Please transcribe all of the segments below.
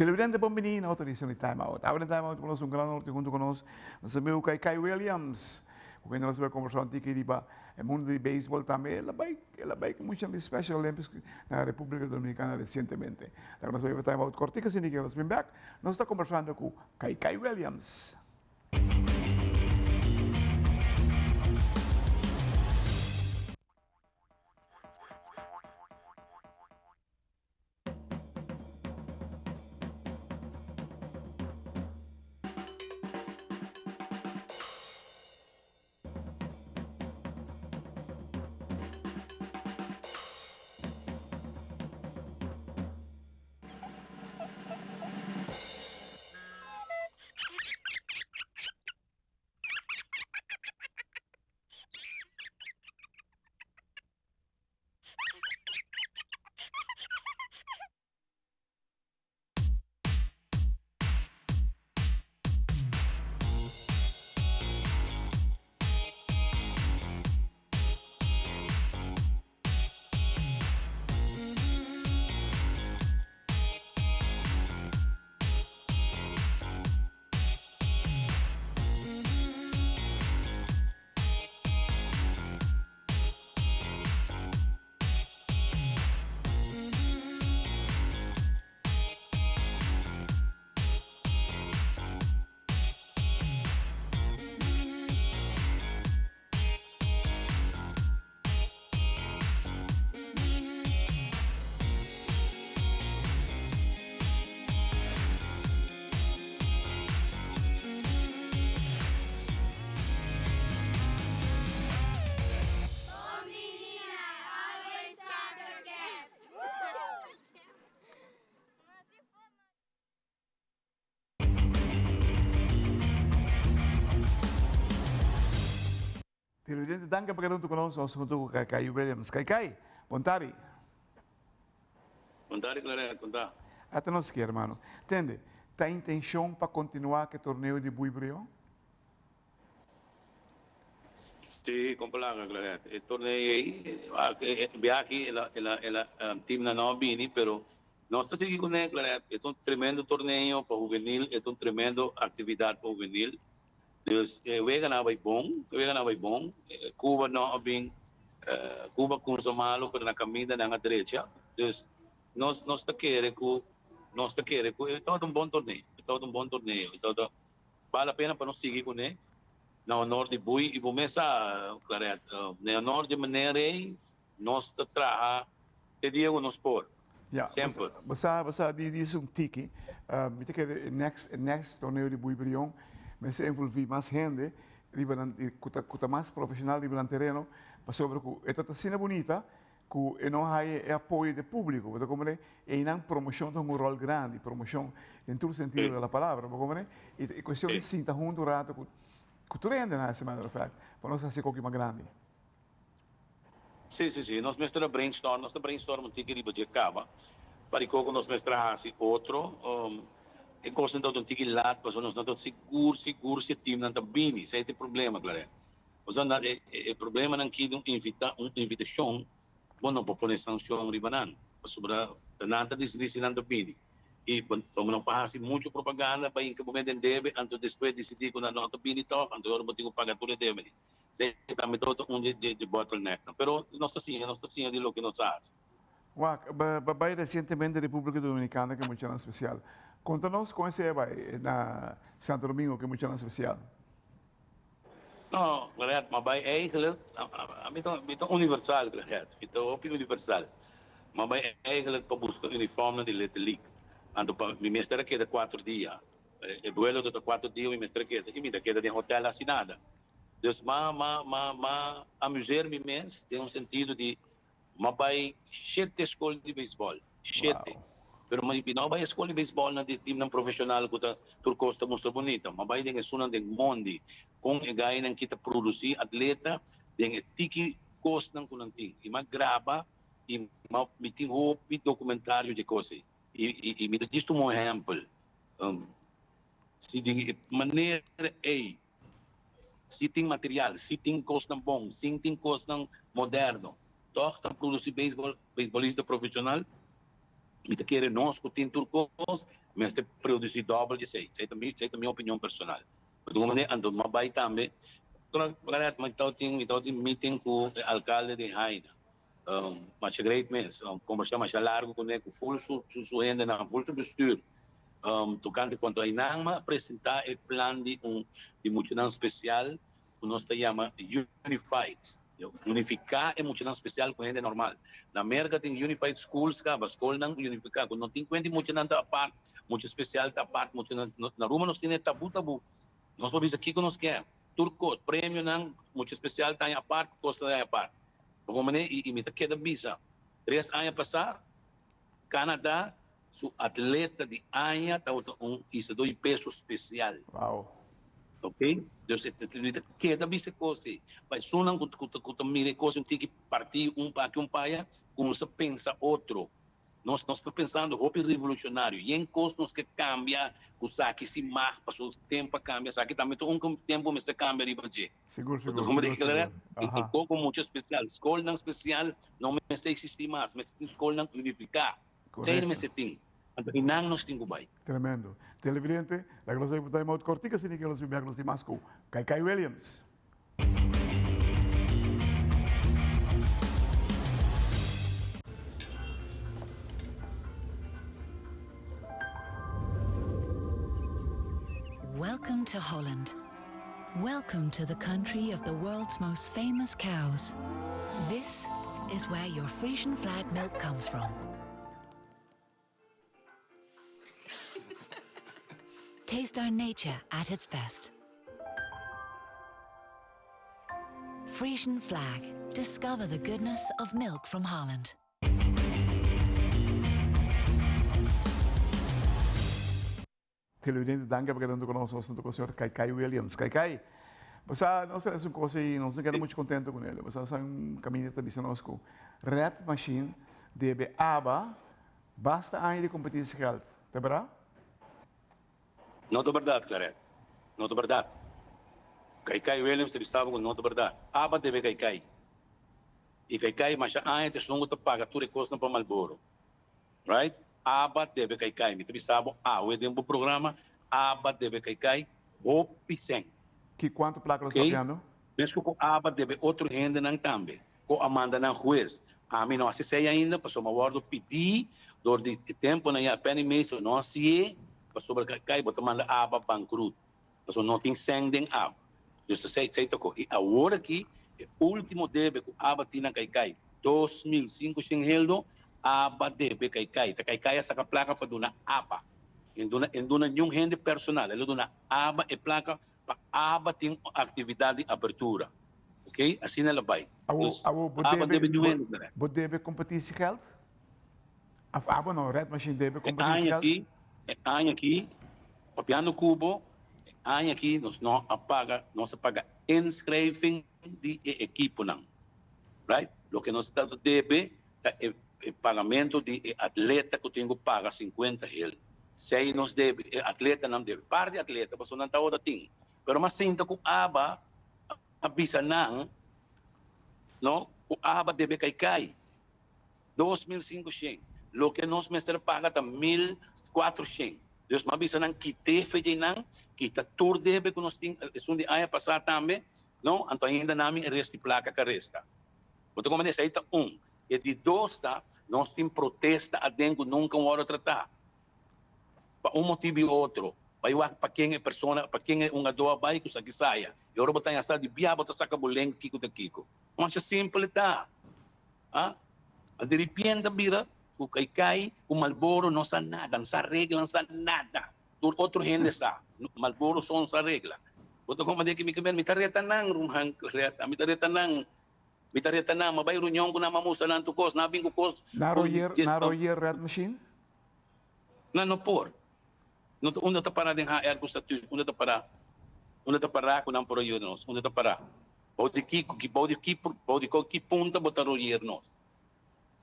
Televidente Bambini, na audição de Time Out. Abre Time Out conosco, um grande norte junto conosco. Nós sabemos que Kai Williams, quando nós vamos conversar aqui, que o mundo de beisebol também, ela vai com muitos Special Olympics na República Dominicana recentemente. Nós vamos Time Out cortica, sem que nós vamos back. Nós estamos conversando com Kai Williams. Televidente, danke por estar conosco, nós junto com Kai Williams. Kai, bom tarde. Bom tarde, Clarence, bom tarde. Até nós aqui, irmão. Entende? Tem intenção para continuar com o torneio de Buibrio? Sim, completamente, Clarence. O torneio aí, aqui, ela time na Nobini, pero nós estamos aqui com ele, Clarence. É um tremendo torneio para o juvenil, é uma tremenda atividade para o juvenil. Dus we gaan naar bom. Cuba não bem, Cuba com o malo para na caminho na direita. Dus nós está querendo é todo um bom torneio, todo vale a pena para nós seguir com ele. Na norte de Bui e começar, claro, na norte de maneira nós está trabalhando te digo nos por. Sempre. Você diz tiki, me que next torneio de Buibrio mas se envolver mais gente, cuta mais profissional no terreno, para sobre que esta está bonita, que não há apoio do público, porque como é uma promoção tem um rol grande, promoção em todo o sentido da palavra, como é e questão de sinta junto rato que tu rende na semana, para nós fazer coisa mais grande. Sim, nós mestra brainstorm um tigre de acaba, para que nós mestra outro e coisa então tem que ir lá para nós não seguro se time não tá bem isso é o problema claro o problema não que uma invitação bom não propõe sanção ribanan sobre nada deslize não tá bem e como não passa muito propaganda para em que momento deve antes depois decidir quando não tá bem então antes eu vou ter que pagar tudo deve se também todo de bottleneck pero nossa senha de lo que nós faz vai recentemente a República Dominicana que é muito especial. Conta-nos como é vai na Santo Domingo, que é muito especial. Não, correto, mas vai eigenlijk, é universal, correto, é universal. Mas vai eigenlijk para buscar uniforme de Little League. Ando para me mestre queda 4 dias. O duelo de 4 dias, me mestre queda, e me queda de hotel assinada. Então, amusar-me mesmo, tem sentido de, mas vai 7 escolas de beisebol, 7. Pero não vai escola de beisebol na time ng profissional ko ta Turcosta Mostra Bonita, mabay din sunan din Mondi kung gaya ng kita produzir atleta din tiki cost ng kunanting e maggraba e miting hopi dokumentaryo de coisa e me disto um exemplo se de maneira se tem material, se tem cost ng bom, se tem cost ng moderno, toch, produzir beisbolista profissional Mita querer nós que tem turcos, mas te produzir dobro de sei. Sei também a minha opinião personal. Então, maneira ando uma bai também. Claro, mas então tem meeting com o alcalde de Haina. Mas é great mens. Conversar mais largo com ele, com full renda na full bestuur. Tocante quanto a Inama apresentar o plano de multidão especial, que nós chama Unified. Unificar é multidão especial com gente normal. Na América tem Unified Schools, a escola não unificar. Quando não tem 20 multidão à parte, muito especial à parte, na Roma nós temos tabu. Nós vamos aqui que nós queremos. Turco, prêmio não, muito especial está à parte, costa está à parte. Como e me queda visa. 3 anos passar, Canadá, su atleta de año está isso 2 pesos especial. Uau. Ok? Então, queda visa coisa. Mas sunang kuta mire coisa tem que partir para que paia, como se pensa outro. Nós estamos pensando roupa revolucionário. E em costos que cambia, o saque se mais, passou o tempo cambia, saque também tempo mas cambia de budget. Seguro. Como de galera, em pouco muito especial, escola não especial, não me está existir mais, mas escola não unificar. Sem me se tem. Então, não nos tem que Tremendo. Televidente, la glosa de Butay Maut Cortica, sin que los viajes de Masco. Kai Williams. Welcome to Holland. Welcome to the country of the world's most famous cows. This is where your Frisian flag milk comes from. Taste our nature at its best. Frisian flag. Discover the goodness of milk from Holland. Televidente, danke por quedando conosco junto com o senhor Kai Williams. Kai, você não sei se é uma coisa e não se queda muito contente com ele. Você é um caminho de conosco. Red Machine deve aba basta ainda de competência geld. É verdade? Não é verdade, Claret. Não é verdade. Kai Williams estava com não é verdade. Aba deve Kai. E Kai, mas ainda tem songo de pagar tudo que custa para Malboro. Right? Aba deve Kai. Me sabe, o tempo programa Aba deve Kai, o Pisen. Que quanto placa nós estamos vendo? Penso que Aba deve outro renda não também. Com Amanda não juiz. A mim não acessei ainda, passou uma ordem pedir, de tempo na pena e mês, não sei, passou para Kai, botou manda Aba bankrupt. Passou não tem sending Aba. Just sei tocou. E agora aqui, o último deve que Aba tinha Kai. 2005 sem heldo. Aba deve Kai. Kai essa placa para donar Aba. Em dona nenhum rende personal. Ele dona Aba e placa para Aba tem atividade de abertura. Ok? Assim ela vai. Aba deve competência geld? Aba não, Red Machine deve competência geld? Aqui, papiando cubo, aqui nós não paga inscreving de equipo não. Right? O que nós deve é pagamento de atleta que eu tenho que pagar 50 reais. Se nos deve, atleta não deve. Parte de atleta, mas não está outra tem. Pero mas sinta que o ABA, avisa não, o ABA deve cair. 2.500. O que nós mestre paga está 1.400. Deus me avisa não, que te fez não, que está tur deve que nós temos, é onde aí passar também, não, então ainda não me resta placa que resta. Então como disse, aí está E de 2, nós temos protesta a dentro nunca hora tratar. Para motivo e outro. Para quem é pessoa, para quem é uma doa vai que aqui saia. E agora botar essa de biabo tá saca buleng kiko da kiko. Mas é simples tá. A de repente vira o Kai, o Malboro não sa nada, não sa regla, não sa nada. Do outro gente sa. Malboro só não sa regla. Boto como de que me tareta nang rumhang reta, me tareta nang Mitareta na, mabay runyon ko na mamusa lang to kos, nabing ko kos. Naroyer Red Machine? No por. Una ta para din HR ko sa tuyo, una ta para ko ng poroyo nos, una ta para. Bodi ko ki punta bota royer nos.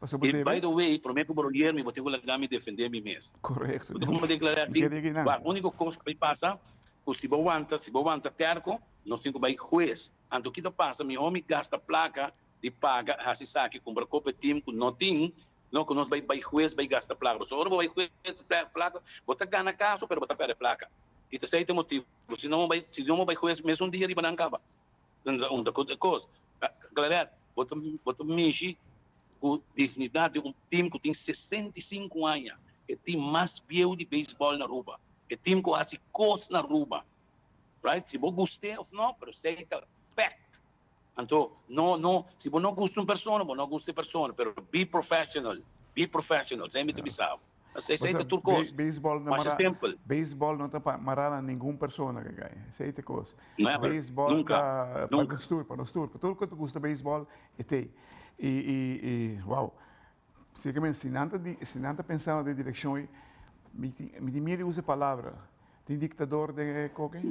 And by the way, prometo ko royer mi bote ko lagami defender mi mes. Correcto. Como declarar ti, ba único cosa que pasa, que se bawanta terco, nós temos que ir juiz. Anto que passa, meu homem gasta placa de paga, assim sabe, compra copa time que não tem, não, que nós vai juiz, vai gastar placa. Se agora vai juiz, placa, bota ganha caso, pero bota perde placa. E terceiro tem motivo, se não vai juiz, mesmo um dia de banana acaba. Uma coisa. Galera, bota mexer com dignidade de um time que tem 65 anos. É o time mais velho de beisebol na Aruba. É o time que faz coisas na Aruba. Right? Se você gostar ou não, mas aceita fact. Então, se você não gosta de uma pessoa, você não gosta de pessoa, mas be professional, sem me bisao. Aceita tudo coisa. Beisebol não Mas é simple. Beisebol não está para nenhuma pessoa, Kagay. Aceita coisa. Never. Beisebol Nunca. para nos tur. Tudo que tu gosta de beisebol, é tem. Uau. Seguramente, se não está pensando na direção, me medo usa a palavra. Tem dictador de qualquer?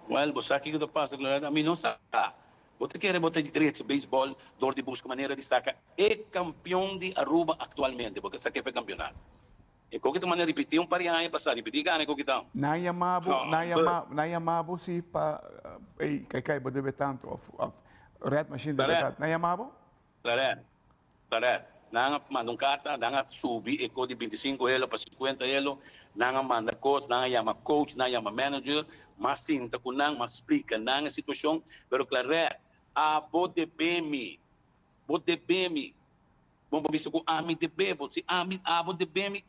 Well, você aqui que passa, a mim não sabe. Você quer botar de direito beisebol, dor de busca maneira de sacar. É campeão de Aruba atualmente, porque isso aqui foi campeonato. E qualquer maneira repetir parianha passar, repetir ganha qualquer tal. Na Yamabo se pa kay debe tanto of red machine debe tanto. Na Yamabo? Claro. Nanga manda carta, nanga subi e de 25 euro para 50 euro, nanga manda coach, nanga chama coach, nanga chama manager, mas sinta com nanga, mas explica nanga situação, pero claro, a bote bem, bom para ver com ami de bebo, se ami abo de bem,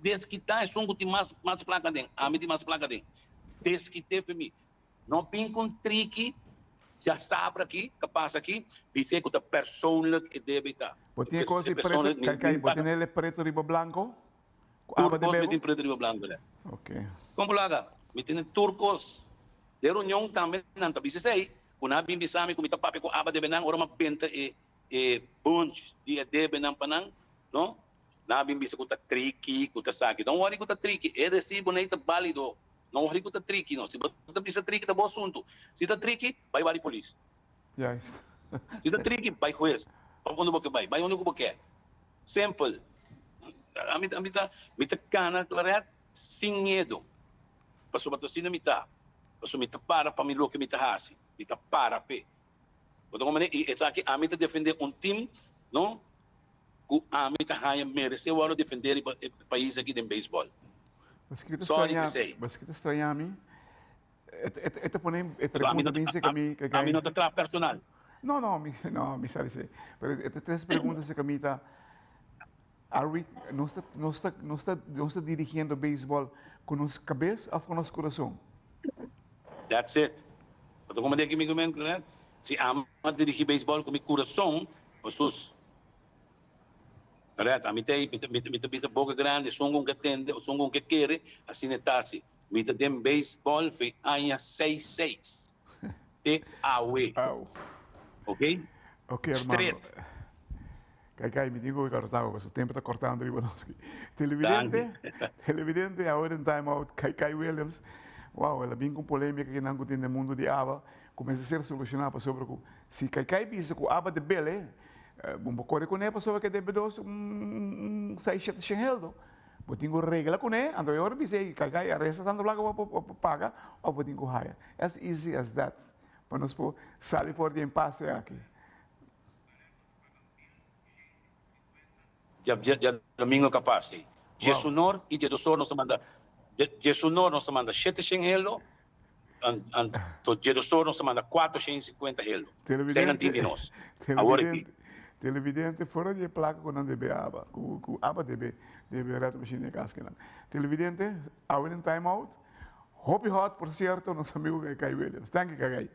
desde que tá som que tem mais placa dentro, ami tem mais placa dentro, desde que teve mim, não vem com trick, já sabe aqui, que passa aqui, dizer que a pessoa que deve estar. Botinha coisa preto, botinha ele preto riba blanco? Turcos metem preto riba blanco, né? Ok. Como lá, metem turcos. De reunião também, não tá bisei. Kuna bim bisami kumita papi ko aba de benang ora mapenta e bunch dia de benang panang, no? Na bim bisa ko ta tricky, ko ta saki. Don't worry ko ta tricky. E recibo na ita válido. Não worry ko ta tricky, no. Se você bisa tricky tá bom assunto. Se tá tricky, vai polícia. Yes. Se tá tricky, vai juiz. Onde você vai onde você quer. Simple. A mita cana, claro, sem medo. Passo bata sina mita. Passo mita para mim lo que mita hasi. Mita para pe. Então como é aqui a mita defender um time, não? A mita haya merece o hora defender o país aqui de beisebol. Sorry to say. Mas que estranha a mim. Esta põe pergunta bem se kami a mim não tá personal. Não, me sabe se. Pero três perguntas se kami tá. Não está dirigindo beisebol com os cabeças ou com os coração? That's it. Então como é que me comenta, né? Se ama dirigir beisebol com o coração, os correto, a mim tem boca grande, som com que atende, som com que quer, assim é assim. Me tem beisebol foi anos 6-6. Te awe. Ok? Ok, hermano. Kay, me digo que cortado, pues, o tempo está cortando, Ribonoski. Televidente, ahora en Time Out, Kay Williams. Wow, ela vem com polêmica que não tem no mundo de ABA, começa a ser solucionada sobre o se Kay pensa que ABA de Bele, bom corre com ele sobre que deve dos 6-7 cheneldo. Vou ter regra com ele, ando eu pensei que Kay arresta tanto lá que paga, ou vou ter que hire. As easy as that. Para nós por sair fora de impasse aqui. Já domingo capaz. Jesunor e Jedosor nos manda. Jesunor nos manda 700 euro. Então Jedosor nos manda 450 euro. Televidente fora de placa com não deve aba. Com aba deve reto machine casca. Televidente, agora em time out. Hope hot, por certo, nosso amigo Kay Williams. Thank you, Kay.